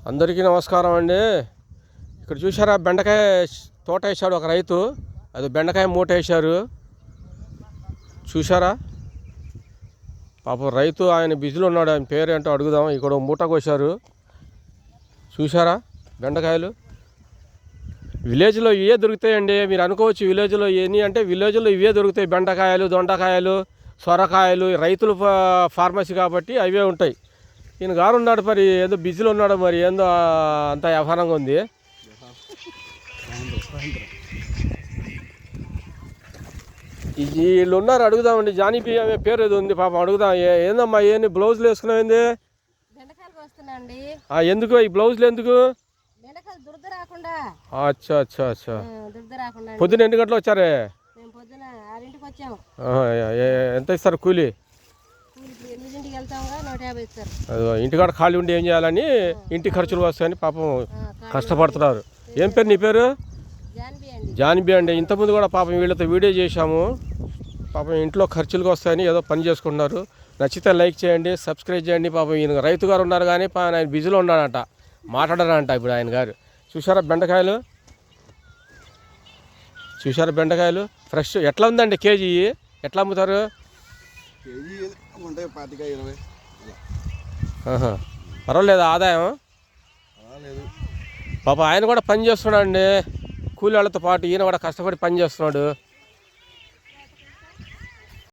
అందరికీ నమస్కారం అండి. ఇక్కడ చూసారా బెండకాయ తోట వేశాడు ఒక రైతు. అది బెండకాయ మూట వేశారు చూసారా. పాపం రైతు ఆయన బిజీలో ఉన్నాడు. ఆయన పేరు ఏంటో అడుగుదాం. ఇక్కడ మూట కోశారు చూసారా బెండకాయలు. విలేజ్లో ఇవే దొరుకుతాయండి. మీరు అనుకోవచ్చు విలేజ్లో ఎన్ని అంటే విలేజ్లో ఇవే దొరుకుతాయి. బెండకాయలు, దొండకాయలు, సొరకాయలు. రైతులు ఫార్మసీ కాబట్టి అవే ఉంటాయి. ఈయన గారు ఉన్నాడు మరి ఏదో బిజీలో ఉన్నాడు. మరి ఏందో అంత వ్యవహారంగా ఉంది. వీళ్ళు ఉన్నారు అడుగుదామండి. జానీపీ ఆమె పేరు ఏదో ఉంది పాపం అడుగుదాం. ఏందమ్మా ఏంది బ్లౌజులు వేసుకున్నావు? ఎందుకు ఈ బ్లౌజులు ఎందుకు? అచ్చా అచ్చా అచ్చా. పొద్దున ఎన్ని గంటలు వచ్చారే? ఎంత ఇస్తారు కూలీ? ఇంటికాడ ఖాళీ ఉండి ఏం చేయాలని ఇంటి ఖర్చులు వస్తాయని పాపం కష్టపడుతున్నారు. ఏం పేరు నీ పేరు? జాన్బీ అండి. ఇంతకుముందు కూడా పాపం వీళ్ళతో వీడియో చేశాము. పాపం ఇంట్లో ఖర్చులకు వస్తాయని ఏదో పని చేసుకుంటున్నారు. నచ్చితే లైక్ చేయండి, సబ్స్క్రైబ్ చేయండి. పాపం ఈయన రైతు గారు ఉన్నారు కానీ ఆయన బిజీలో ఉన్నాడంట, మాట్లాడారంట ఇప్పుడు ఆయన గారు. చూసారా బెండకాయలు, చూసారా బెండకాయలు ఫ్రెష్. ఎట్లా ఉందండి కేజీ? ఎట్లా అమ్ముతారు? పర్వాలేదు ఆదాయం. పాప ఆయన కూడా పని చేస్తున్నాడు అండి కూలి వాళ్ళతో పాటు. ఈయన కూడా కష్టపడి పని చేస్తున్నాడు.